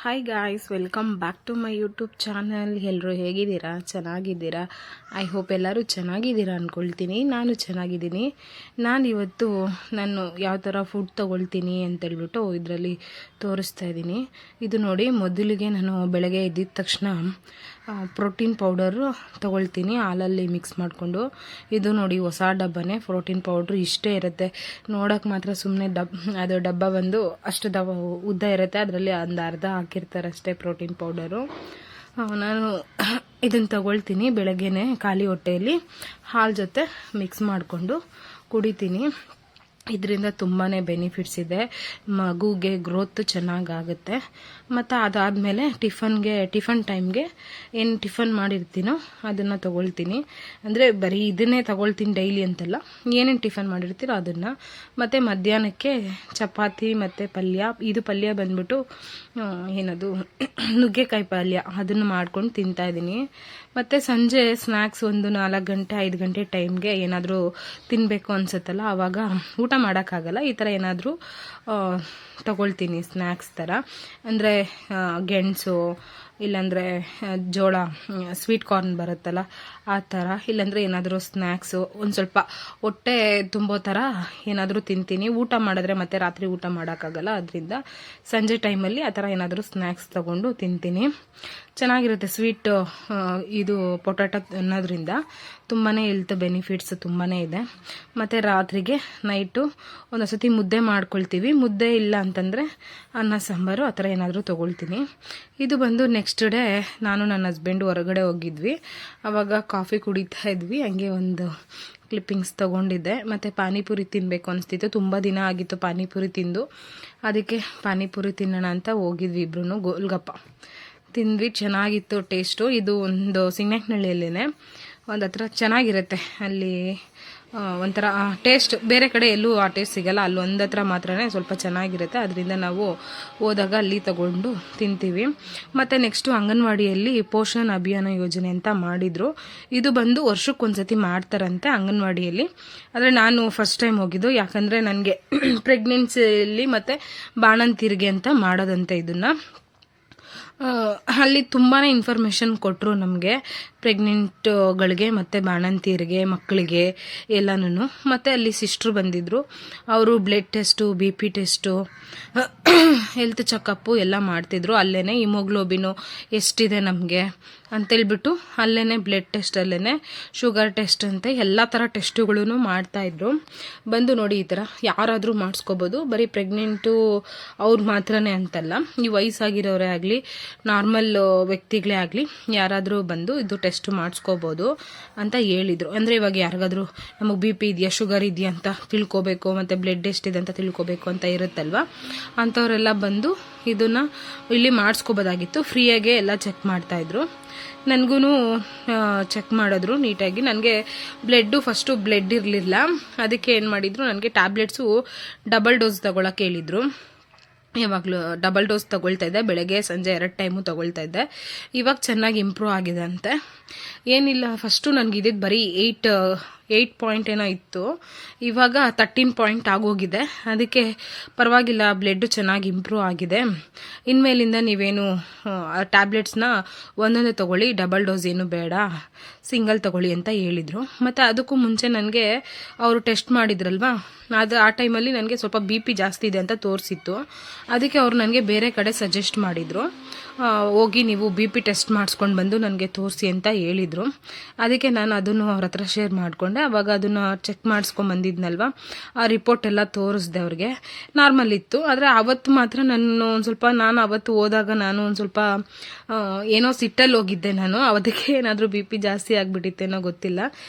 Hi guys, welcome back to my YouTube channel. ಎಲ್ಲರೂ ಹೇಗಿದ್ದೀರಾ? ಚೆನ್ನಾಗಿದ್ದೀರಾ? ಐ ಹೋಪ್ ಎಲ್ಲರೂ ಚೆನ್ನಾಗಿದ್ದೀರಾ ಅಂದ್ಕೊಳ್ತೀನಿ. ನಾನು ಚೆನ್ನಾಗಿದ್ದೀನಿ. ಇವತ್ತು ನಾನು ಯಾವ ಥರ ಫುಡ್ ತೊಗೊಳ್ತೀನಿ ಅಂತೇಳ್ಬಿಟ್ಟು ಇದರಲ್ಲಿ ತೋರಿಸ್ತಾ ಇದ್ದೀನಿ. ಇದು ನೋಡಿ, ಮೊದಲಿಗೆ ನಾನು ಬೆಳಗ್ಗೆ ಎದ್ದಿದ ತಕ್ಷಣ ಪ್ರೋಟೀನ್ ಪೌಡರು ತೊಗೊಳ್ತೀನಿ, ಹಾಲಲ್ಲಿ ಮಿಕ್ಸ್ ಮಾಡಿಕೊಂಡು. ಇದು ನೋಡಿ, ಹೊಸ ಡಬ್ಬನೇ. ಪ್ರೋಟೀನ್ ಪೌಡ್ರು ಇಷ್ಟೇ ಇರುತ್ತೆ, ನೋಡೋಕೆ ಮಾತ್ರ ಸುಮ್ಮನೆ ಅದು ಡಬ್ಬ ಬಂದು ಅಷ್ಟು ಉದ್ದ ಇರುತ್ತೆ, ಅದರಲ್ಲಿ ಒಂದು ಅರ್ಧ ಹಾಕಿರ್ತಾರೆ ಅಷ್ಟೇ ಪ್ರೋಟೀನ್ ಪೌಡರು. ನಾನು ಇದನ್ನು ತಗೊಳ್ತೀನಿ ಬೆಳಗ್ಗೆನೆ ಖಾಲಿ ಹೊಟ್ಟೆಯಲ್ಲಿ ಹಾಲು ಜೊತೆ ಮಿಕ್ಸ್ ಮಾಡಿಕೊಂಡು ಕುಡಿತೀನಿ. ಇದರಿಂದ ತುಂಬಾ ಬೆನಿಫಿಟ್ಸ್ ಇದೆ. ಮಗುಗೆ ಗ್ರೋತ್ ಚೆನ್ನಾಗಾಗುತ್ತೆ. ಮತ್ತು ಅದಾದಮೇಲೆ ಟಿಫನ್ ಟೈಮ್ಗೆ ಏನು ಟಿಫನ್ ಮಾಡಿರ್ತೀನೋ ಅದನ್ನು ತೊಗೊಳ್ತೀನಿ. ಅಂದರೆ ಬರೀ ಇದನ್ನೇ ತೊಗೊಳ್ತೀನಿ ಡೈಲಿ ಅಂತಲ್ಲ, ಏನೇನು ಟಿಫನ್ ಮಾಡಿರ್ತೀರೋ ಅದನ್ನು. ಮತ್ತು ಮಧ್ಯಾಹ್ನಕ್ಕೆ ಚಪಾತಿ ಮತ್ತು ಪಲ್ಯ. ಇದು ಪಲ್ಯ ಬಂದ್ಬಿಟ್ಟು ಏನದು ನುಗ್ಗೆಕಾಯಿ ಪಲ್ಯ, ಅದನ್ನು ಮಾಡ್ಕೊಂಡು ತಿಂತಾಯಿದ್ದೀನಿ. ಮತ್ತು ಸಂಜೆ ಸ್ನ್ಯಾಕ್ಸ್ ಒಂದು 4 ಗಂಟೆ 5 ಗಂಟೆ ಟೈಮ್ಗೆ ಏನಾದರೂ ತಿನ್ನಬೇಕು ಅನ್ಸುತ್ತಲ್ಲ, ಆವಾಗ ಊಟ ಮಾಡೋಕ್ಕಾಗಲ್ಲ, ಈ ಥರ ಏನಾದರೂ ತಗೊಳ್ತೀನಿ ಸ್ನ್ಯಾಕ್ಸ್ ಥರ. ಅಂದರೆ ಗೆಣಸು, ಇಲ್ಲಾಂದರೆ ಜೋಳ, ಸ್ವೀಟ್ ಕಾರ್ನ್ ಬರುತ್ತಲ್ಲ ಆ ಥರ, ಇಲ್ಲಾಂದರೆ ಏನಾದರೂ ಸ್ನ್ಯಾಕ್ಸು ಒಂದು ಸ್ವಲ್ಪ ಹೊಟ್ಟೆ ತುಂಬೋ ಥರ ಏನಾದರೂ ತಿಂತೀನಿ. ಊಟ ಮಾಡಿದ್ರೆ ಮತ್ತೆ ರಾತ್ರಿ ಊಟ ಮಾಡೋಕ್ಕಾಗಲ್ಲ, ಅದರಿಂದ ಸಂಜೆ ಟೈಮಲ್ಲಿ ಆ ಥರ ಏನಾದರೂ ಸ್ನ್ಯಾಕ್ಸ್ ತೊಗೊಂಡು ತಿಂತೀನಿ. ಚೆನ್ನಾಗಿರುತ್ತೆ. ಸ್ವೀಟ್ ಇದು ಪೊಟ್ಯಾಟೊ ಅನ್ನೋದ್ರಿಂದ ತುಂಬಾ ಹೆಲ್ತ್ ಬೆನಿಫಿಟ್ಸ್ ತುಂಬಾ ಇದೆ. ಮತ್ತು ರಾತ್ರಿಗೆ ನೈಟು ಒಂದೊಂದ್ಸತಿ ಮುದ್ದೆ ಮಾಡ್ಕೊಳ್ತೀವಿ. ಮುದ್ದೆ ಇಲ್ಲ ಅಂತಂದರೆ ಅನ್ನ ಸಾಂಬಾರು ಆ ಥರ ಏನಾದರೂ ತೊಗೊಳ್ತೀನಿ. ಇದು ಬಂದು ನೆಕ್ಸ್ಟ್ ಡೇ ನಾನು ನನ್ನ ಹಸ್ಬೆಂಡು ಹೊರಗಡೆ ಹೋಗಿದ್ವಿ, ಆವಾಗ ಕಾಫಿ ಕುಡಿತಾ ಇದ್ವಿ. ಹಂಗೆ ಒಂದು ಕ್ಲಿಪ್ಪಿಂಗ್ಸ್ ತೊಗೊಂಡಿದ್ದೆ. ಮತ್ತು ಪಾನಿಪುರಿ ತಿನ್ನಬೇಕು ಅನಿಸ್ತಿತ್ತು, ತುಂಬ ದಿನ ಆಗಿತ್ತು ಪಾನಿಪುರಿ ತಿಂದು. ಅದಕ್ಕೆ ಪಾನಿಪುರಿ ತಿನ್ನೋಣ ಅಂತ ಹೋಗಿದ್ವಿ ಇಬ್ರು. ಗೋಲ್ಗಪ್ಪ ತಿಂದ್ವಿ, ಚೆನ್ನಾಗಿತ್ತು ಟೇಸ್ಟು. ಇದು ಒಂದು ಸಿಂಗ್ನಾಕ್ನಹಳ್ಳಿಯಲ್ಲೇ ಒಂದು ಹತ್ರ ಚೆನ್ನಾಗಿರುತ್ತೆ, ಅಲ್ಲಿ ಒಂಥರ ಟೇಸ್ಟ್ ಬೇರೆ ಕಡೆ ಎಲ್ಲೂ ಆ ಟೇಸ್ಟ್ ಸಿಗಲ್ಲ, ಅಲ್ಲಿ ಒಂದು ಹತ್ರ ಮಾತ್ರನೇ ಸ್ವಲ್ಪ ಚೆನ್ನಾಗಿರುತ್ತೆ. ಅದರಿಂದ ನಾವು ಹೋದಾಗ ಅಲ್ಲಿ ತಗೊಂಡು ತಿಂತೀವಿ. ಮತ್ತು ನೆಕ್ಸ್ಟು ಅಂಗನವಾಡಿಯಲ್ಲಿ ಪೋಷಣ್ ಅಭಿಯಾನ ಯೋಜನೆ ಅಂತ ಮಾಡಿದರು. ಇದು ಬಂದು ವರ್ಷಕ್ಕೊಂದ್ಸತಿ ಮಾಡ್ತಾರಂತೆ ಅಂಗನವಾಡಿಯಲ್ಲಿ. ಆದರೆ ನಾನು ಫಸ್ಟ್ ಟೈಮ್ ಹೋಗಿದ್ದು, ಯಾಕಂದರೆ ನನಗೆ ಪ್ರೆಗ್ನೆನ್ಸಿಯಲ್ಲಿ ಮತ್ತು ಬಾಣಂತಿರಿಗೆ ಅಂತ ಮಾಡೋದಂತೆ ಇದನ್ನು. ಅಲ್ಲಿ ತುಂಬಾ ಇನ್ಫಾರ್ಮೇಷನ್ ಕೊಟ್ಟರು ನಮಗೆ, ಪ್ರೆಗ್ನೆಂಟ್ಗಳಿಗೆ ಮತ್ತು ಬಾಣಂತಿಯರಿಗೆ, ಮಕ್ಕಳಿಗೆ ಎಲ್ಲನೂ. ಮತ್ತು ಅಲ್ಲಿ ಸಿಸ್ಟ್ರು ಬಂದಿದ್ದರು, ಅವರು blood test, BP test, health checkup ಎಲ್ಲ ಮಾಡ್ತಿದ್ರು. ಅಲ್ಲೇ ಹಿಮೋಗ್ಲೋಬಿನು ಎಷ್ಟಿದೆ ನಮಗೆ ಅಂತೇಳ್ಬಿಟ್ಟು ಅಲ್ಲೇ ಬ್ಲಡ್ ಟೆಸ್ಟ್, ಅಲ್ಲೇ ಶುಗರ್ ಟೆಸ್ಟ್ ಅಂತೆ ಎಲ್ಲ ಥರ ಟೆಸ್ಟುಗಳೂ ಮಾಡ್ತಾಯಿದ್ರು. ಬಂದು ನೋಡಿ, ಈ ಥರ ಯಾರಾದರೂ ಮಾಡಿಸ್ಕೋಬೋದು, ಬರೀ ಪ್ರೆಗ್ನೆಂಟು ಅವ್ರು ಮಾತ್ರನೇ ಅಂತಲ್ಲ, ಈ ವಯಸ್ಸಾಗಿರೋರೇ ಆಗಲಿ ನಾರ್ಮಲ್ ವ್ಯಕ್ತಿಗಳೇ ಆಗಲಿ ಯಾರಾದರೂ ಬಂದು ಇದು ಟೆಸ್ಟ್ ಮಾಡಿಸ್ಕೋಬೋದು ಅಂತ ಹೇಳಿದರು. ಅಂದರೆ ಇವಾಗ ಯಾರಿಗಾದರೂ ನಮಗೆ BP ಇದೆಯಾ, ಶುಗರ್ ಇದೆಯಾ ಅಂತ ತಿಳ್ಕೊಬೇಕು, ಮತ್ತು ಬ್ಲಡ್ ಎಷ್ಟಿದೆ ಅಂತ ತಿಳ್ಕೊಬೇಕು ಅಂತ ಇರುತ್ತಲ್ವ, ಅಂಥವರೆಲ್ಲ ಬಂದು ಇದನ್ನು ಇಲ್ಲಿ ಮಾಡಿಸ್ಕೋಬೋದಾಗಿತ್ತು. ಫ್ರೀಯಾಗೆ ಎಲ್ಲ ಚೆಕ್ ಮಾಡ್ತಾಯಿದ್ರು. ನನಗೂ ಚೆಕ್ ಮಾಡಿದ್ರು ನೀಟಾಗಿ. ನನಗೆ ಫಸ್ಟು ಬ್ಲಡ್ ಇರಲಿಲ್ಲ, ಅದಕ್ಕೆ ಏನು ಮಾಡಿದರು, ನನಗೆ ಟ್ಯಾಬ್ಲೆಟ್ಸು ಡಬಲ್ ಡೋಸ್ ತಗೊಳಕ್ಕೆ ಹೇಳಿದರು. ಯಾವಾಗಲೂ ಡಬಲ್ ಡೋಸ್ ತೊಗೊಳ್ತಾ ಇದ್ದೆ, ಬೆಳಗ್ಗೆ ಸಂಜೆ 2 ಟೈಮು ತೊಗೊಳ್ತಾ ಇದ್ದೆ. ಇವಾಗ ಚೆನ್ನಾಗಿ ಇಂಪ್ರೂವ್ ಆಗಿದೆ ಅಂತೆ. ಏನಿಲ್ಲ, ಫಸ್ಟು ನನಗೆ ಇದ್ದಿದ್ದು ಬರೀ 8 ಪಾಯಿಂಟ್ ಏನೋ ಇತ್ತು, ಇವಾಗ 13 ಪಾಯಿಂಟ್ ಆಗೋಗಿದೆ. ಅದಕ್ಕೆ ಪರವಾಗಿಲ್ಲ, ಬ್ಲಡ್ಡು ಚೆನ್ನಾಗಿ ಇಂಪ್ರೂವ್ ಆಗಿದೆ. ಇನ್ಮೇಲಿಂದ ನೀವೇನು ಟ್ಯಾಬ್ಲೆಟ್ಸ್ನ ಒಂದೊಂದೇ ತೊಗೊಳ್ಳಿ, ಡಬಲ್ ಡೋಸ್ ಏನು ಬೇಡ, ಸಿಂಗಲ್ ತೊಗೊಳ್ಳಿ ಅಂತ ಹೇಳಿದರು. ಮತ್ತು ಅದಕ್ಕೂ ಮುಂಚೆ ನನಗೆ ಅವರು ಟೆಸ್ಟ್ ಮಾಡಿದ್ರಲ್ವ, ಆ ಟೈಮಲ್ಲಿ ನನಗೆ ಸ್ವಲ್ಪ BP ಜಾಸ್ತಿ ಇದೆ ಅಂತ ತೋರಿಸಿತ್ತು. ಅದಕ್ಕೆ ಅವರು ನನಗೆ ಬೇರೆ ಕಡೆ ಸಜೆಸ್ಟ್ ಮಾಡಿದರು, ಹೋಗಿ ನೀವು BP ಟೆಸ್ಟ್ ಮಾಡಿಸ್ಕೊಂಡು ಬಂದು ನನಗೆ ತೋರಿಸಿ ಅಂತ ಹೇಳಿದರು. ಅದಕ್ಕೆ ನಾನು ಅದನ್ನು ಅವ್ರ ಹತ್ರ ಶೇರ್ ಮಾಡಿಕೊಂಡೆ. ಆವಾಗ ಅದನ್ನು ಚೆಕ್ ಮಾಡಿಸ್ಕೊಂಡು ಬಂದಿದ್ನಲ್ವ, ಆ ರಿಪೋರ್ಟ್ ಎಲ್ಲ ತೋರಿಸ್ದೆ ಅವ್ರಿಗೆ. ನಾರ್ಮಲ್ ಇತ್ತು. ಆದರೆ ಆವತ್ತು ಮಾತ್ರ ನಾನು ಅವತ್ತು ಹೋದಾಗ ನಾನು ಒಂದು ಸ್ವಲ್ಪ ಏನೋ ಸಿಟ್ಟಲ್ಲಿ ಹೋಗಿದ್ದೆ ನಾನು. ಅದಕ್ಕೆ ಏನಾದರೂ BP ಜಾಸ್ತಿ ಆಗಿಬಿಟ್ಟಿತ್ತೇನೋ ಗೊತ್ತಿಲ್ಲ,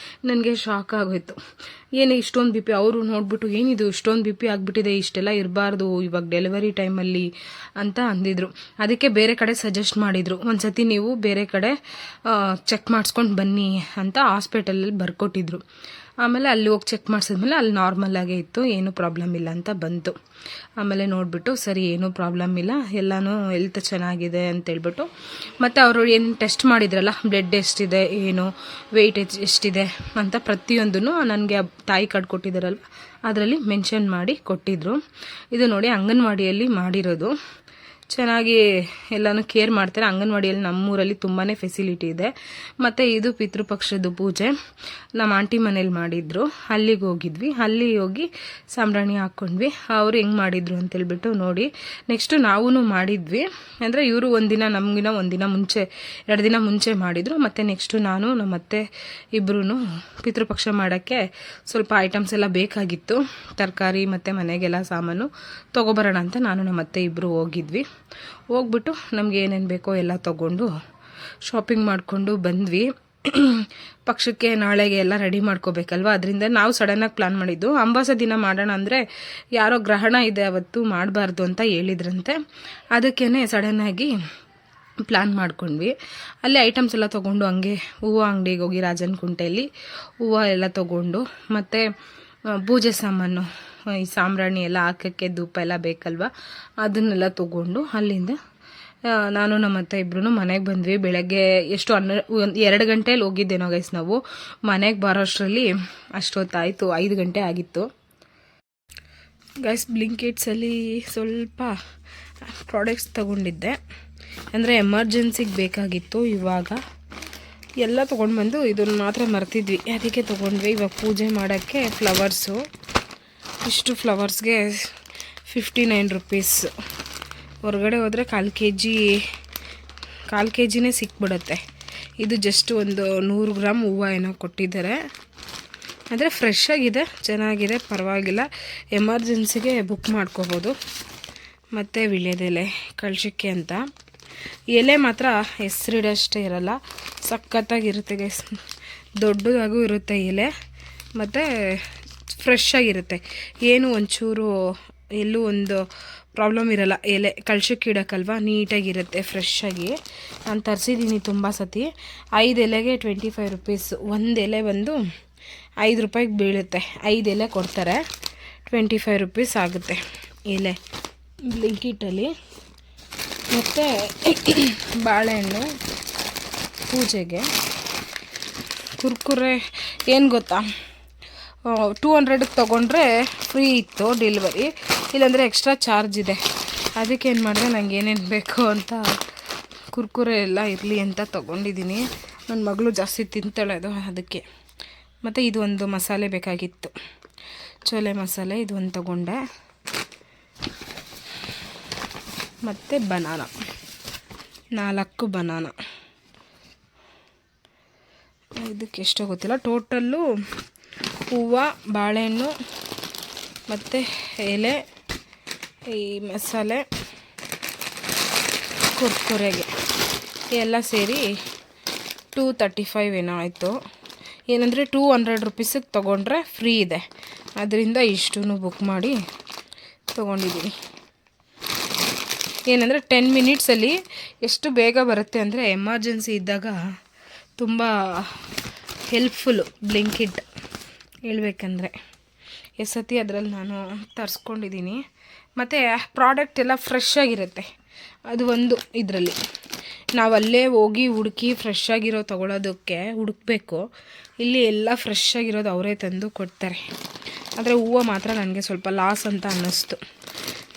ನನಗೆ ಶಾಕ್ ಆಗೋಯ್ತು. ಏನು ಇಷ್ಟೊಂದು BP, ಅವರು ನೋಡಿಬಿಟ್ಟು ಏನಿದು ಇಷ್ಟೊಂದು BP ಆಗಿಬಿಟ್ಟಿದೆ, ಇಷ್ಟೆಲ್ಲ ಇರಬಾರ್ದು ಇವಾಗ ಡೆಲಿವರಿ ಟೈಮಲ್ಲಿ ಅಂತ ಅಂದಿದ್ರು. ಅದಕ್ಕೆ ಬೇರೆ ಕಡೆ ಸಜೆಸ್ಟ್ ಮಾಡಿದರು, ಒಂದ್ಸತಿ ನೀವು ಬೇರೆ ಕಡೆ ಚೆಕ್ ಮಾಡಿಸ್ಕೊಂಡು ಬನ್ನಿ ಅಂತ ಹಾಸ್ಪಿಟಲಲ್ಲಿ ಬರ್ಕೊಟ್ಟಿದ್ರು. ಆಮೇಲೆ ಅಲ್ಲಿ ಹೋಗಿ ಚೆಕ್ ಮಾಡಿಸಿದ್ಮೇಲೆ ಅಲ್ಲಿ ನಾರ್ಮಲಾಗೇ ಇತ್ತು, ಏನೂ ಪ್ರಾಬ್ಲಮ್ ಇಲ್ಲ ಅಂತ ಬಂತು. ಆಮೇಲೆ ನೋಡಿಬಿಟ್ಟು ಸರಿ, ಏನೂ ಪ್ರಾಬ್ಲಮ್ ಇಲ್ಲ, ಎಲ್ಲನೂ ಹೆಲ್ತ್ ಚೆನ್ನಾಗಿದೆ ಅಂತೇಳ್ಬಿಟ್ಟು. ಮತ್ತು ಅವರು ಏನು ಟೆಸ್ಟ್ ಮಾಡಿದ್ರಲ್ಲ, ಬ್ಲಡ್ ಎಷ್ಟಿದೆ, ಏನು ವೆಯ್ಟ್ ಎಷ್ಟಿದೆ ಅಂತ ಪ್ರತಿಯೊಂದೂ ನನಗೆ ತಾಯಿ ಕಾರ್ಡ್ ಕೊಟ್ಟಿದ್ದಾರಲ್ವ ಅದರಲ್ಲಿ ಮೆನ್ಷನ್ ಮಾಡಿ ಕೊಟ್ಟಿದ್ದರು. ಇದು ನೋಡಿ, ಅಂಗನವಾಡಿಯಲ್ಲಿ ಮಾಡಿರೋದು. ಚೆನ್ನಾಗಿ ಎಲ್ಲನೂ ಕೇರ್ ಮಾಡ್ತಾರೆ. ಅಂಗನವಾಡಿಯಲ್ಲಿ ನಮ್ಮೂರಲ್ಲಿ ತುಂಬಾ ಫೆಸಿಲಿಟಿ ಇದೆ. ಮತ್ತು ಇದು ಪಿತೃಪಕ್ಷದ ಪೂಜೆ ನಮ್ಮ ಆಂಟಿ ಮನೇಲಿ ಮಾಡಿದ್ರು, ಅಲ್ಲಿಗೆ ಹೋಗಿದ್ವಿ. ಅಲ್ಲಿ ಹೋಗಿ ಸಾಂಬ್ರಾಣಿ ಹಾಕ್ಕೊಂಡ್ವಿ. ಅವರು ಹೆಂಗೆ ಮಾಡಿದ್ರು ಅಂತೇಳ್ಬಿಟ್ಟು ನೋಡಿ. ನೆಕ್ಸ್ಟು ನಾವೂ ಮಾಡಿದ್ವಿ. ಅಂದರೆ ಇವರು ಒಂದಿನ ನಮಗಿನ ಒಂದಿನ ಮುಂಚೆ 2 ದಿನ ಮುಂಚೆ ಮಾಡಿದರು. ಮತ್ತು ನೆಕ್ಸ್ಟು ನಾನು ನಮ್ಮ ಅತ್ತೆ ಇಬ್ಬರೂ ಪಿತೃಪಕ್ಷ ಮಾಡೋಕ್ಕೆ ಸ್ವಲ್ಪ ಐಟಮ್ಸ್ ಎಲ್ಲ ಬೇಕಾಗಿತ್ತು, ತರಕಾರಿ ಮತ್ತು ಮನೆಗೆಲ್ಲ ಸಾಮಾನು ತೊಗೊಬರೋಣ ಅಂತ ನಾನು ನಮ್ಮ ಅತ್ತೆ ಇಬ್ಬರು ಹೋಗಿದ್ವಿ. ಹೋಗ್ಬಿಟ್ಟು ನಮ್ಗೆ ಏನೇನು ಬೇಕೋ ಎಲ್ಲ ತೊಗೊಂಡು ಶಾಪಿಂಗ್ ಮಾಡಿಕೊಂಡು ಬಂದ್ವಿ. ಪಕ್ಷಕ್ಕೆ ನಾಳೆಗೆ ಎಲ್ಲ ರೆಡಿ ಮಾಡ್ಕೋಬೇಕಲ್ವ, ಅದರಿಂದ ನಾವು ಸಡನ್ನಾಗಿ ಪ್ಲ್ಯಾನ್ ಮಾಡಿದ್ದು. ಅಮಾವಾಸ್ಯೆ ದಿನ ಮಾಡೋಣ ಅಂದರೆ ಯಾರೋ ಗ್ರಹಣ ಇದೆ ಅವತ್ತು ಮಾಡಬಾರ್ದು ಅಂತ ಹೇಳಿದ್ರಂತೆ. ಅದಕ್ಕೇ ಸಡನ್ನಾಗಿ ಪ್ಲ್ಯಾನ್ ಮಾಡ್ಕೊಂಡ್ವಿ. ಅಲ್ಲಿ ಐಟಮ್ಸ್ ಎಲ್ಲ ತೊಗೊಂಡು ಹಂಗೆ ಹೂವು ಅಂಗಡಿಗೆ ಹೋಗಿ ರಾಜನ ಕುಂಟೆಯಲ್ಲಿ ಹೂವು ಎಲ್ಲ ತೊಗೊಂಡು, ಮತ್ತು ಪೂಜೆ ಸಾಮಾನು ಈ ಸಾಂಬ್ರಾಣಿ ಎಲ್ಲ ಹಾಕೋಕ್ಕೆ ಧೂಪ ಎಲ್ಲ ಬೇಕಲ್ವ, ಅದನ್ನೆಲ್ಲ ತೊಗೊಂಡು ಅಲ್ಲಿಂದ ನಾನು ನಮ್ಮ ಅತ್ತೆ ಇಬ್ಬರೂ ಮನೆಗೆ ಬಂದ್ವಿ. ಬೆಳಗ್ಗೆ ಎಷ್ಟು 2 ಗಂಟೆಯಲ್ಲಿ ಹೋಗಿದ್ದೇನೋ ಗೈಸ್. ನಾವು ಮನೆಗೆ ಬರೋ ಅಷ್ಟರಲ್ಲಿ ಅಷ್ಟೊತ್ತಾಯಿತು, 5 ಗಂಟೆ ಆಗಿತ್ತು ಗೈಸ್. ಬ್ಲಿಂಕಿಟ್ಸಲ್ಲಿ ಸ್ವಲ್ಪ ಪ್ರಾಡಕ್ಟ್ಸ್ ತೊಗೊಂಡಿದ್ದೆ, ಅಂದರೆ ಎಮರ್ಜೆನ್ಸಿಗೆ ಬೇಕಾಗಿತ್ತು. ಇವಾಗ ಎಲ್ಲ ತೊಗೊಂಡು ಬಂದು ಇದನ್ನು ಮಾತ್ರ ಮರ್ತಿದ್ವಿ, ಅದಕ್ಕೆ ತೊಗೊಂಡ್ವಿ. ಇವಾಗ ಪೂಜೆ ಮಾಡೋಕ್ಕೆ ಫ್ಲವರ್ಸು, ಇಷ್ಟು ಫ್ಲವರ್ಸ್ಗೆ 59 ರುಪೀಸ್. ಹೊರಗಡೆ ಹೋದರೆ 1/4 ಕೆ ಜಿನೇ ಸಿಕ್ಬಿಡುತ್ತೆ. ಇದು ಜಸ್ಟ್ ಒಂದು 100 ಗ್ರಾಮ್ ಹೂವು ಏನೋ ಕೊಟ್ಟಿದ್ದಾರೆ. ಅಂದರೆ ಫ್ರೆಶ್ ಆಗಿದೆ, ಚೆನ್ನಾಗಿದೆ, ಪರವಾಗಿಲ್ಲ. ಎಮರ್ಜೆನ್ಸಿಗೆ ಬುಕ್ ಮಾಡ್ಕೋಬೋದು. ಮತ್ತು ವೀಳ್ಯದೆಲೆ ಕಳ್ಸಕ್ಕೆ ಅಂತ. ಎಲೆ ಮಾತ್ರ ಹೆಸರಿಡಷ್ಟೇ ಇರಲ್ಲ, ಸಖತ್ತಾಗಿರುತ್ತೆ ಗೈಸ್. ದೊಡ್ಡದಾಗೂ ಇರುತ್ತೆ ಎಲೆ, ಮತ್ತು ಫ್ರೆಶ್ ಆಗಿರುತ್ತೆ. ಏನು ಒಂಚೂರು ಎಲ್ಲೂ ಒಂದು ಪ್ರಾಬ್ಲಮ್ ಇರಲ್ಲ. ಎಲೆ ಕಳ್ಸಕ್ಕೆ ಇಡೋಕ್ಕಲ್ವ, ನೀಟಾಗಿರುತ್ತೆ ಫ್ರೆಶ್ ಆಗಿ. ನಾನು ತರಿಸಿದ್ದೀನಿ ತುಂಬ ಸತಿ. 5 ಎಲೆಗೆ 25 ರುಪೀಸ್. 1 ಎಲೆ ಬಂದು 5 ರೂಪಾಯಿಗೆ ಬೀಳುತ್ತೆ. 5 ಎಲೆ ಕೊಡ್ತಾರೆ, 25 ರುಪೀಸ್ ಆಗುತ್ತೆ ಎಲೆ ಬ್ಲಿಂಕಿಟಲ್ಲಿ. ಮತ್ತು ಬಾಳೆಹಣ್ಣು ಪೂಜೆಗೆ. ಕುರ್ಕುರೆ ಏನು ಗೊತ್ತಾ, 200ಗೆ ತೊಗೊಂಡ್ರೆ ಫ್ರೀ ಇತ್ತು ಡೆಲಿವರಿ, ಇಲ್ಲಾಂದರೆ ಎಕ್ಸ್ಟ್ರಾ ಚಾರ್ಜ್ ಇದೆ. ಅದಕ್ಕೆ ಏನು ಮಾಡಿದೆ, ನಂಗೆ ಏನೇನು ಬೇಕು ಅಂತ ಕುರ್ಕುರೆ ಎಲ್ಲ ಇರಲಿ ಅಂತ ತೊಗೊಂಡಿದ್ದೀನಿ. ನನ್ನ ಮಗಳು ಜಾಸ್ತಿ ತಿಂತಾಳೆ ಅದು, ಅದಕ್ಕೆ. ಮತ್ತು ಇದು ಒಂದು ಮಸಾಲೆ ಬೇಕಾಗಿತ್ತು, ಚೋಲೆ ಮಸಾಲೆ, ಇದು ಒಂದು ತೊಗೊಂಡೆ. ಮತ್ತು ಬನಾನ, 4 ಬನಾನ. ಇದಕ್ಕೆ ಎಷ್ಟೋ ಗೊತ್ತಿಲ್ಲ. ಟೋಟಲ್ಲು ಹೂವು, ಬಾಳೆಹಣ್ಣು ಮತ್ತು ಎಲೆ, ಈ ಮಸಾಲೆ, ಕುರ್ಕುರೆಗೆ ಎಲ್ಲ ಸೇರಿ 235 ಏನೋ ಆಯಿತು. ಏನಂದರೆ 200 ರುಪೀಸಿಗೆ ತೊಗೊಂಡ್ರೆ ಫ್ರೀ ಇದೆ, ಅದರಿಂದ ಇಷ್ಟೂ ಬುಕ್ ಮಾಡಿ ತೊಗೊಂಡಿದ್ದೀನಿ. ಏನಂದರೆ 10 ಮಿನಿಟ್ಸಲ್ಲಿ ಎಷ್ಟು ಬೇಗ ಬರುತ್ತೆ ಅಂದರೆ, ಎಮರ್ಜೆನ್ಸಿ ಇದ್ದಾಗ ತುಂಬ ಹೆಲ್ಪ್ಫುಲ್ಲು ಬ್ಲಿಂಕಿಟ್ ಹೇಳ್ಬೇಕಂದ್ರೆ. ಸತಿ ಅದರಲ್ಲಿ ನಾನು ತರಿಸ್ಕೊಂಡಿದ್ದೀನಿ. ಮತ್ತು ಪ್ರಾಡಕ್ಟ್ ಎಲ್ಲ ಫ್ರೆಶ್ ಆಗಿರುತ್ತೆ, ಅದು ಒಂದು ಇದರಲ್ಲಿ. ನಾವು ಅಲ್ಲೇ ಹೋಗಿ ಹುಡುಕಿ ಫ್ರೆಶ್ ಆಗಿರೋ ತೊಗೊಳೋದಕ್ಕೆ ಹುಡುಕಬೇಕು. ಇಲ್ಲಿ ಎಲ್ಲ ಫ್ರೆಶ್ ಆಗಿರೋದು ಅವರೇ ತಂದು ಕೊಡ್ತಾರೆ. ಆದರೆ ಹೂವು ಮಾತ್ರ ನನಗೆ ಸ್ವಲ್ಪ ಲಾಸ್ ಅಂತ ಅನ್ನಿಸ್ತು.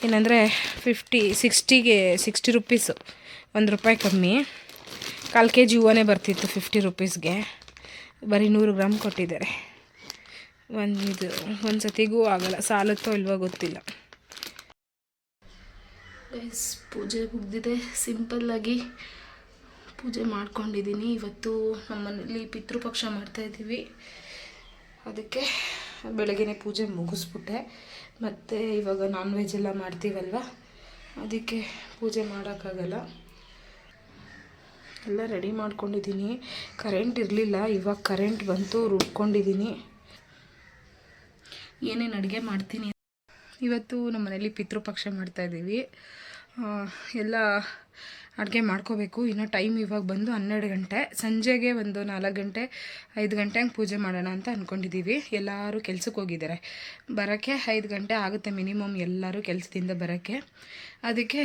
ಏನಂದರೆ 60 ರುಪೀಸು, 1 ರೂಪಾಯಿ ಕಮ್ಮಿ. 1/4 ಕೆ ಜಿ ಹೂವನೇ ಬರ್ತಿತ್ತು 50 ರುಪೀಸ್ಗೆ, ಬರೀ 100 ಗ್ರಾಮ್ ಕೊಟ್ಟಿದ್ದಾರೆ. ಒಂದು ಸತಿಗೂ ಆಗಲ್ಲ, ಸಾಲುತ್ತೋ ಇಲ್ವೋ ಗೊತ್ತಿಲ್ಲ. ಗೈಸ್, ಪೂಜೆ ಮುಗ್ದಿದೆ. ಸಿಂಪಲ್ಲಾಗಿ ಪೂಜೆ ಮಾಡ್ಕೊಂಡಿದ್ದೀನಿ. ಇವತ್ತು ನಮ್ಮನೇಲಿ ಪಿತೃಪಕ್ಷ ಮಾಡ್ತಾಯಿದ್ದೀವಿ, ಅದಕ್ಕೆ ಬೆಳಗ್ಗೆನೇ ಪೂಜೆ ಮುಗಿಸ್ಬಿಟ್ಟೆ. ಮತ್ತು ಇವಾಗ ನಾನ್ ವೆಜ್ ಎಲ್ಲ ಮಾಡ್ತೀವಲ್ವ, ಅದಕ್ಕೆ ಪೂಜೆ ಮಾಡೋಕ್ಕಾಗಲ್ಲ. ಎಲ್ಲ ರೆಡಿ ಮಾಡ್ಕೊಂಡಿದ್ದೀನಿ. ಕರೆಂಟ್ ಇರಲಿಲ್ಲ, ಇವಾಗ ಕರೆಂಟ್ ಬಂತು, ರುಬ್ಕೊಂಡಿದ್ದೀನಿ. ಏನೇನು ಅಡುಗೆ ಮಾಡ್ತೀನಿ ಇವತ್ತು. ನಮ್ಮ ಮನೇಲಿ ಪಿತೃಪಕ್ಷ ಮಾಡ್ತಾಯಿದ್ದೀವಿ. ಎಲ್ಲ ಅಡುಗೆ ಮಾಡ್ಕೋಬೇಕು. ಇನ್ನು ಟೈಮ್ ಇವಾಗ ಬಂದು 12 ಗಂಟೆ. ಸಂಜೆಗೆ ಒಂದು 4 ಗಂಟೆ 5 ಗಂಟೆ ಹಂಗೆ ಪೂಜೆ ಮಾಡೋಣ ಅಂತ ಅಂದ್ಕೊಂಡಿದ್ದೀವಿ. ಎಲ್ಲರೂ ಕೆಲ್ಸಕ್ಕೆ ಹೋಗಿದ್ದಾರೆ, ಬರೋಕ್ಕೆ 5 ಗಂಟೆ ಆಗುತ್ತೆ ಮಿನಿಮಮ್, ಎಲ್ಲರೂ ಕೆಲಸದಿಂದ ಬರೋಕ್ಕೆ. ಅದಕ್ಕೆ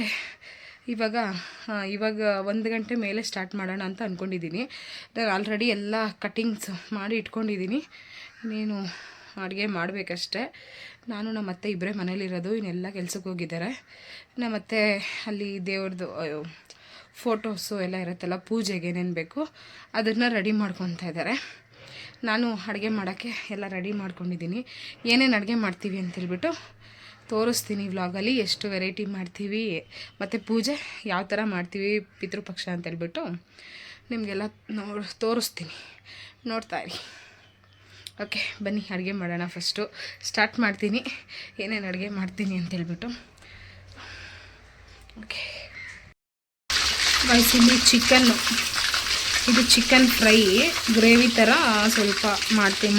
ಇವಾಗ 1 ಗಂಟೆ ಮೇಲೆ ಸ್ಟಾರ್ಟ್ ಮಾಡೋಣ ಅಂತ ಅಂದ್ಕೊಂಡಿದ್ದೀನಿ. ನಾನು ಆಲ್ರೆಡಿ ಎಲ್ಲ ಕಟ್ಟಿಂಗ್ಸ್ ಮಾಡಿ ಇಟ್ಕೊಂಡಿದ್ದೀನಿ. ಇನ್ನೇನು ಅಡುಗೆ ಮಾಡಬೇಕಷ್ಟೆ. ನಾನು ನಮ್ಮ ಅತ್ತೆ ಇಬ್ಬರೇ ಮನೇಲಿರೋದು, ಇನ್ನೆಲ್ಲ ಕೆಲ್ಸಕ್ಕೆ ಹೋಗಿದ್ದಾರೆ. ನಮ್ಮತ್ತೆ ಅಲ್ಲಿ ದೇವ್ರದ್ದು ಫೋಟೋಸು ಎಲ್ಲ ಇರುತ್ತಲ್ಲ, ಪೂಜೆಗೆ ಏನೇನು ಬೇಕು ಅದನ್ನು ರೆಡಿ ಮಾಡ್ಕೊತಾ ಇದ್ದಾರೆ. ನಾನು ಅಡುಗೆ ಮಾಡೋಕ್ಕೆ ಎಲ್ಲ ರೆಡಿ ಮಾಡ್ಕೊಂಡಿದ್ದೀನಿ. ಏನೇನು ಅಡುಗೆ ಮಾಡ್ತೀವಿ ಅಂತೇಳ್ಬಿಟ್ಟು ತೋರಿಸ್ತೀನಿ ವ್ಲಾಗಲ್ಲಿ, ಎಷ್ಟು ವೆರೈಟಿ ಮಾಡ್ತೀವಿ ಮತ್ತು ಪೂಜೆ ಯಾವ ಥರ ಮಾಡ್ತೀವಿ ಪಿತೃಪಕ್ಷ ಅಂತೇಳ್ಬಿಟ್ಟು ನಿಮಗೆಲ್ಲ ತೋರಿಸ್ತೀನಿ, ನೋಡ್ತಾ ಇರಿ. ಓಕೆ ಬನ್ನಿ ಅಡುಗೆ ಮಾಡೋಣ. ಫಸ್ಟು ಸ್ಟಾರ್ಟ್ ಮಾಡ್ತೀನಿ ಏನೇನು ಅಡುಗೆ ಮಾಡ್ತೀನಿ ಅಂತೇಳ್ಬಿಟ್ಟು. ಓಕೆ ಗೈಸ್, ಇಲ್ಲಿ ಇದು ಚಿಕನ್ ಫ್ರೈ ಗ್ರೇವಿ ಥರ ಸ್ವಲ್ಪ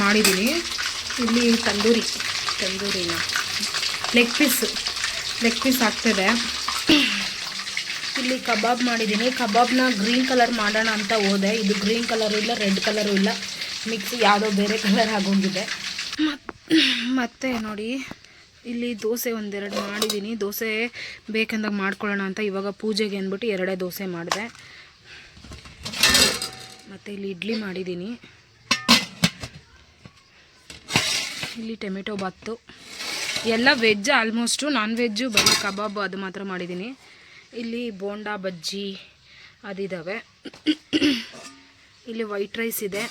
ಮಾಡಿದ್ದೀನಿ. ಇಲ್ಲಿ ತಂದೂರಿನ ಲೆಗ್ ಪೀಸ್ ಆಗ್ತದೆ. ಇಲ್ಲಿ ಕಬಾಬ್ ಮಾಡಿದ್ದೀನಿ. ಕಬಾಬ್ನ ಗ್ರೀನ್ ಕಲರ್ ಮಾಡೋಣ ಅಂತ ಹೋದೆ, ಇದು ಗ್ರೀನ್ ಕಲರು ಇಲ್ಲ, ರೆಡ್ ಕಲರು ಇಲ್ಲ, ಮಿಕ್ಸ್ ಯಾವುದೋ ಬೇರೆ ಕಲರ್ ಆಗೋಗಿದೆ. ಮತ್ತು ನೋಡಿ ಇಲ್ಲಿ ದೋಸೆ ಒಂದೆರಡು ಮಾಡಿದ್ದೀನಿ. ದೋಸೆ ಬೇಕಂದಾಗ ಮಾಡ್ಕೊಳ್ಳೋಣ ಅಂತ ಇವಾಗ ಪೂಜೆಗೆ ಅಂದ್ಬಿಟ್ಟು 2 ದೋಸೆ ಮಾಡಿದೆ. ಮತ್ತು ಇಲ್ಲಿ ಇಡ್ಲಿ ಮಾಡಿದ್ದೀನಿ. ಇಲ್ಲಿ ಟೊಮೆಟೊ ಬಾತು, ಎಲ್ಲ ವೆಜ್ ಆಲ್ಮೋಸ್ಟು, ನಾನ್ ವೆಜ್ಜು ಬರೀ ಕಬಾಬ್ ಅದು ಮಾತ್ರ ಮಾಡಿದ್ದೀನಿ. ಇಲ್ಲಿ ಬೋಂಡಾ ಬಜ್ಜಿ ಅದಿದ್ದಾವೆ. ಇಲ್ಲಿ ವೈಟ್ ರೈಸ್ ಇದೆ,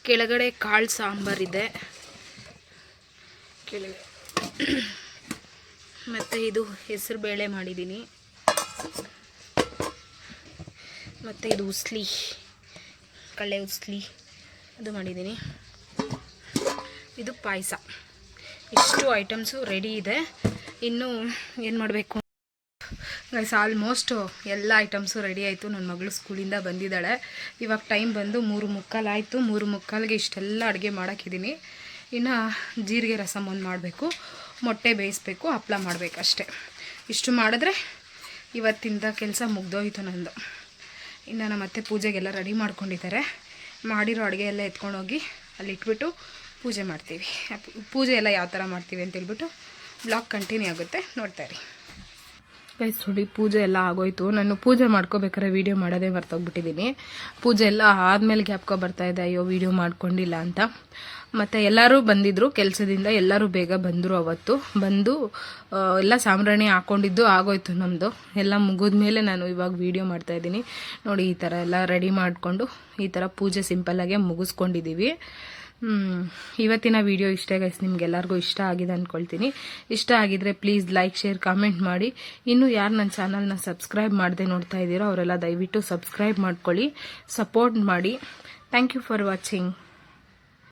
ಕೆಳಗಡೆ ಕಾಳು ಸಾಂಬಾರಿದೆ ಕೆಳಗೆ. ಮತ್ತು ಇದು ಹೆಸರು ಬೇಳೆ ಮಾಡಿದ್ದೀನಿ. ಮತ್ತು ಇದು ಕಳ್ಳೆ ಉಸ್ಲಿ ಅದು ಮಾಡಿದ್ದೀನಿ. ಇದು ಪಾಯಸ. ಇಷ್ಟು ಐಟಮ್ಸು ರೆಡಿ ಇದೆ. ಇನ್ನು ಏನು ಮಾಡಬೇಕು ಗೈಸ್, ಆಲ್ಮೋಸ್ಟ್ ಎಲ್ಲ ಐಟಮ್ಸು ರೆಡಿ ಆಯಿತು. ನನ್ನ ಮಗಳು ಸ್ಕೂಲಿಂದ ಬಂದಿದ್ದಾಳೆ. ಇವಾಗ ಟೈಮ್ ಬಂದು 3:45 ಆಯಿತು. 3:45ಗೆ ಇಷ್ಟೆಲ್ಲ ಅಡುಗೆ ಮಾಡೋಕ್ಕಿದ್ದೀನಿ. ಇನ್ನು ಜೀರಿಗೆ ರಸಮ್ ಒಂದು ಮಾಡಬೇಕು, ಮೊಟ್ಟೆ ಬೇಯಿಸ್ಬೇಕು, ಹಪ್ಪಳ ಮಾಡಬೇಕು ಅಷ್ಟೇ. ಇಷ್ಟು ಮಾಡಿದ್ರೆ ಇವತ್ತಿಂದ ಕೆಲಸ ಮುಗ್ದೋಯ್ತು ನಂದು. ಇನ್ನು ನಮ್ಮ ಅತ್ತೆ ಪೂಜೆಗೆಲ್ಲ ರೆಡಿ ಮಾಡ್ಕೊಂಡಿದ್ದಾರೆ. ಮಾಡಿರೋ ಅಡುಗೆ ಎಲ್ಲ ಎತ್ಕೊಂಡೋಗಿ ಅಲ್ಲಿ ಇಟ್ಬಿಟ್ಟು ಪೂಜೆ ಮಾಡ್ತೀವಿ. ಪೂಜೆ ಎಲ್ಲ ಯಾವ ಥರ ಮಾಡ್ತೀವಿ ಅಂತೇಳ್ಬಿಟ್ಟು ಬ್ಲಾಗ್ ಕಂಟಿನ್ಯೂ ಆಗುತ್ತೆ, ನೋಡ್ತಾಯಿರಿ. ಗೈಸ್ ನೋಡಿ, ಪೂಜೆ ಎಲ್ಲ ಆಗೋಯ್ತು. ನಾನು ಪೂಜೆ ಮಾಡ್ಕೋಬೇಕಾದ್ರೆ ವೀಡಿಯೋ ಮಾಡೋದೇ ಮರ್ತೋಗ್ಬಿಟ್ಟಿದ್ದೀನಿ. ಪೂಜೆ ಎಲ್ಲ ಆದಮೇಲೆ ಜ್ಞಾಪಕ ಬರ್ತಾಯಿದೆ, ಅಯ್ಯೋ ವೀಡಿಯೋ ಮಾಡ್ಕೊಂಡಿಲ್ಲ ಅಂತ. ಮತ್ತು ಎಲ್ಲರೂ ಬಂದಿದ್ದರು ಕೆಲಸದಿಂದ, ಎಲ್ಲರೂ ಬೇಗ ಬಂದರು. ಅವತ್ತು ಬಂದು ಎಲ್ಲ ಸಾಂಬ್ರಾಣಿ ಹಾಕ್ಕೊಂಡಿದ್ದು ಆಗೋಯ್ತು ನಮ್ಮದು. ಎಲ್ಲ ಮುಗಿದ್ಮೇಲೆ ನಾನು ಇವಾಗ ವೀಡಿಯೋ ಮಾಡ್ತಾಯಿದ್ದೀನಿ. ನೋಡಿ, ಈ ಥರ ಎಲ್ಲ ರೆಡಿ ಮಾಡಿಕೊಂಡು ಈ ಥರ ಪೂಜೆ ಸಿಂಪಲ್ಲಾಗೆ ಮುಗಿಸ್ಕೊಂಡಿದ್ದೀವಿ. ಇವತ್ತಿನ ವಿಡಿಯೋ ಇಷ್ಟೇ ಗೈಸ್. ನಿಮ್ಗೆಲ್ಲರಿಗೂ ಇಷ್ಟ ಆಗಿದೆ ಅಂದ್ಕೊಳ್ತೀನಿ. ಇಷ್ಟ ಆಗಿದ್ರೆ ಪ್ಲೀಸ್ ಲೈಕ್, ಶೇರ್, ಕಾಮೆಂಟ್ ಮಾಡಿ. ಇನ್ನೂ ಯಾರು ನನ್ನ ಚಾನಲ್ನ ಸಬ್ಸ್ಕ್ರೈಬ್ ಮಾಡದೆ ನೋಡ್ತಾ ಇದ್ದೀರೋ ಅವರೆಲ್ಲ ದಯವಿಟ್ಟು ಸಬ್ಸ್ಕ್ರೈಬ್ ಮಾಡ್ಕೊಳ್ಳಿ, ಸಪೋರ್ಟ್ ಮಾಡಿ. Thank you for watching.